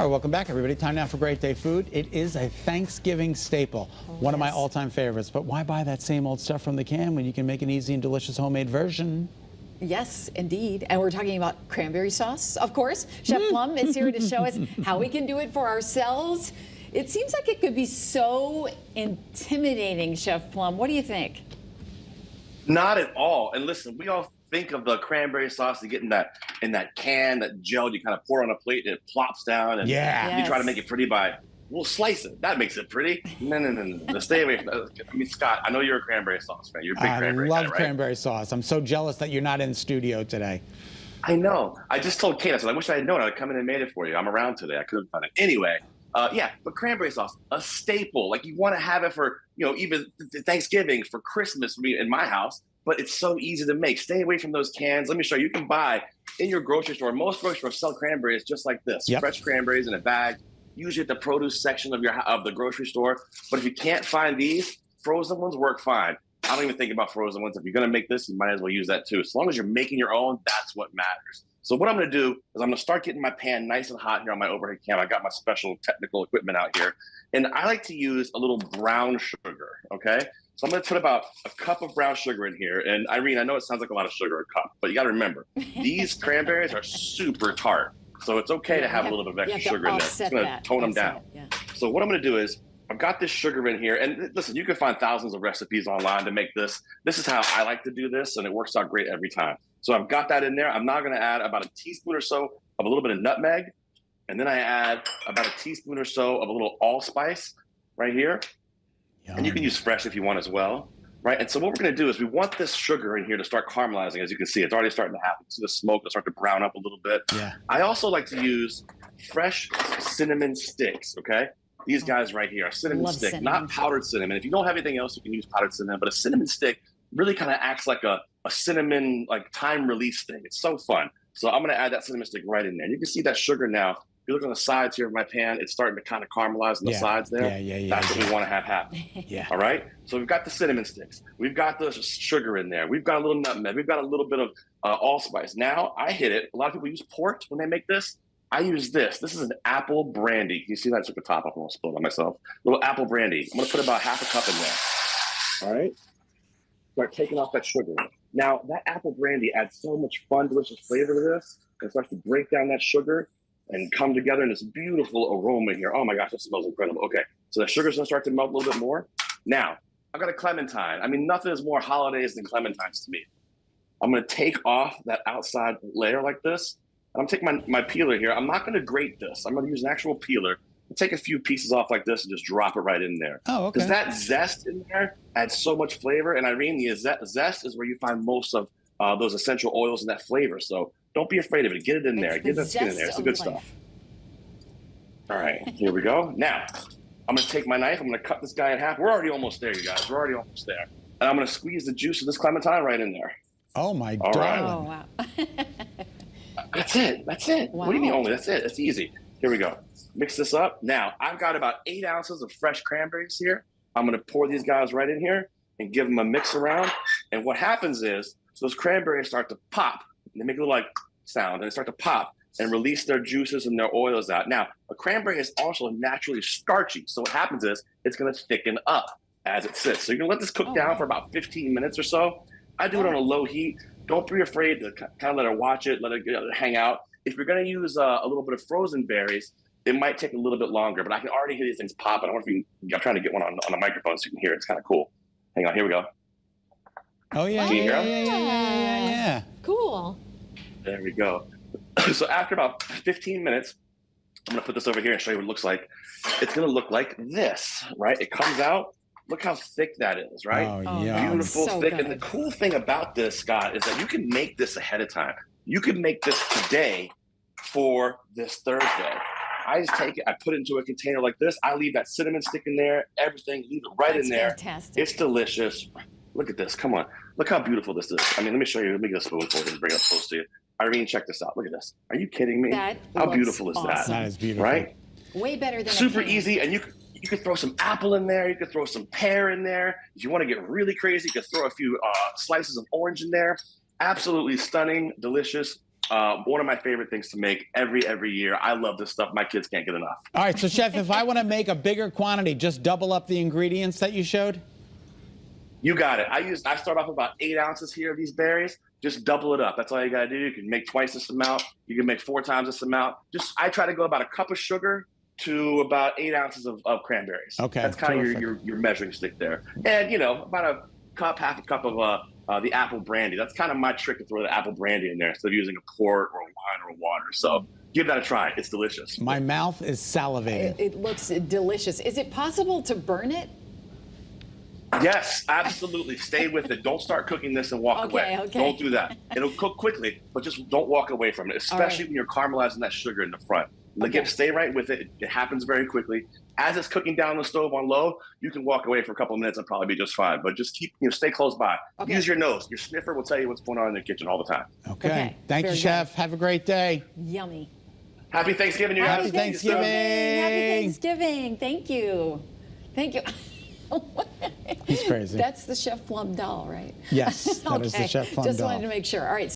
All right, welcome back, everybody. Time now for Great Day Food. It is a Thanksgiving staple, one of my all-time favorites. But why buy that same old stuff from the can when you can make an easy and delicious homemade version? Yes, indeed. And we're talking about cranberry sauce, of course. Chef Plum is here to show us how we can do it for ourselves. It seems like it could be so intimidating, Chef Plum. What do you think? Not at all. And listen, we all think of the cranberry sauce, you get in that can, that gel, you kind of pour on a plate and it plops down, and you try to make it pretty by, we'll slice it. That makes it pretty. No. Stay away from that. I mean, Scott, I know you're a cranberry sauce fan. You're a big cranberry guy, right? I love cranberry sauce. I'm so jealous that you're not in studio today. I know. I just told Kate, I said, I wish I had known. I'd come in and made it for you. I'm around today. I couldn't find it. Anyway, but cranberry sauce, a staple. Like, you want to have it for, even Thanksgiving, for Christmas, for me in my house. But it's so easy to make. Stay away from those cans. Let me show you. You can buy in your grocery store. Most grocery stores sell cranberries just like this. Fresh cranberries in a bag, usually at the produce section of the grocery store. But if you can't find these, frozen ones work fine. I don't even think about frozen ones. If you're going to make this, you might as well use that too. As long as you're making your own, that's what matters. So what I'm going to do is I'm going to start getting my pan nice and hot here on my overhead cam. I got my special technical equipment out here. And I like to use a little brown sugar, okay? So I'm going to put about a cup of brown sugar in here. And Irene, I know it sounds like a lot of sugar, a cup, but you got to remember, these cranberries are super tart. So it's okay to have a little bit of extra sugar in there. It's going to tone them down. So what I'm going to do is, I've got this sugar in here. And listen, you can find thousands of recipes online to make this. This is how I like to do this, and it works out great every time. So I've got that in there. I'm now going to add about a teaspoon or so of a little bit of nutmeg. And then I add about a teaspoon or so of a little allspice right here. And you can use fresh if you want as well, right? And so what we're going to do is we want this sugar in here to start caramelizing. As you can see, it's already starting to happen. See the smoke will start to brown up a little bit. I also like to use fresh cinnamon sticks, okay? These guys right here, a cinnamon stick, not powdered cinnamon. If you don't have anything else, you can use powdered cinnamon, but a cinnamon stick really kind of acts like a cinnamon, like, time release thing. It's so fun. So I'm going to add that cinnamon stick right in there. You can see that sugar now. If you look on the sides here of my pan, it's starting to kind of caramelize on the sides there. That's what we want to have happen. All right? So we've got the cinnamon sticks. We've got the sugar in there. We've got a little nutmeg. We've got a little bit of allspice. Now I hit it. A lot of people use port when they make this. I use this. This is an apple brandy. You see that? I took the top off. I'm going to spill it on myself. Little apple brandy. I'm going to put about half a cup in there. All right? Start taking off that sugar. Now, that apple brandy adds so much fun, delicious flavor to this. It starts to break down that sugar and come together in this beautiful aroma here. Oh my gosh, it smells incredible. Okay, so the sugar's gonna start to melt a little bit more. Now, I've got a clementine. I mean, nothing is more holidays than clementines to me. I'm gonna take off that outside layer like this. I'm gonna take my peeler here. I'm not gonna grate this. I'm gonna use an actual peeler. I'll take a few pieces off like this and just drop it right in there. Oh, okay. Because that zest in there adds so much flavor. And Irene, the zest is where you find most of those essential oils and that flavor. So don't be afraid of it. Get it in there. Get that skin in there. It's the good stuff. All right, here we go. Now, I'm going to take my knife. I'm going to cut this guy in half. We're already almost there, you guys. We're already almost there. And I'm going to squeeze the juice of this clementine right in there. Oh, my God. Right. Oh, wow. That's it. That's it. Wow. What do you mean only? That's it. It's easy. Here we go. Mix this up. Now, I've got about 8 ounces of fresh cranberries here. I'm going to pour these guys right in here and give them a mix around. And what happens is those cranberries start to pop. They make a little, like, sound, and they start to pop and release their juices and their oils out. Now, a cranberry is also naturally starchy. So what happens is it's going to thicken up as it sits. So you're going to let this cook down for about 15 minutes or so. I do it on a low heat. Don't be afraid to kind of let her watch it, let it hang out. If you're going to use a little bit of frozen berries, it might take a little bit longer, but I can already hear these things pop. I don't know if I'm trying to get one on a microphone so you can hear it. It's kind of cool. Hang on, here we go. Oh, yeah, yeah. Cool. There we go. So after about 15 minutes, I'm going to put this over here and show you what it looks like. It's going to look like this, right? It comes out. Look how thick that is, right? Oh, yeah. Beautiful, so thick. good. And the cool thing about this, Scott, is that you can make this ahead of time. You can make this today for this Thursday. I just take it, I put it into a container like this. I leave that cinnamon stick in there, everything, leave it right in there. Fantastic. It's delicious. Look at this. Come on. Look how beautiful this is. I mean, let me show you. Let me get a spoonful and bring it up close to you. Irene, check this out. Look at this. Are you kidding me? How beautiful is that? That is beautiful. Right? Way better than super easy. And you could throw some apple in there. You could throw some pear in there. If you want to get really crazy, you could throw a few slices of orange in there. Absolutely stunning, delicious. One of my favorite things to make every year. I love this stuff. My kids can't get enough. All right, so Chef, if I want to make a bigger quantity, just double up the ingredients that you showed? You got it. I start off with about 8 ounces here of these berries. Just double it up. That's all you got to do. You can make twice this amount. You can make 4 times this amount. I try to go about a cup of sugar to about 8 ounces of cranberries. Okay, that's kind terrific. of your measuring stick there. And about a cup, half a cup of the apple brandy. That's kind of my trick, to throw the apple brandy in there instead of using a quart or a wine or a water. So give that a try. It's delicious. My mouth is salivating. It looks delicious. Is it possible to burn it? Yes, absolutely. Stay with it. Don't start cooking this and walk away. Okay. Don't do that. It'll cook quickly, but just don't walk away from it, especially when you're caramelizing that sugar in the front. Stay right with it. It happens very quickly. As it's cooking down the stove on low, you can walk away for a couple of minutes and probably be just fine. But just stay close by. Okay. Use your nose. Your sniffer will tell you what's going on in the kitchen all the time. Okay. Thank you, Very Chef. Have a great day. Yummy. Happy Thanksgiving, you guys. Happy Thanksgiving. Happy Thanksgiving. Thank you. Thank you. He's crazy. That's the Chef Plum doll, right? Yes, that is the Chef Plum Just doll. wanted to make sure. All right.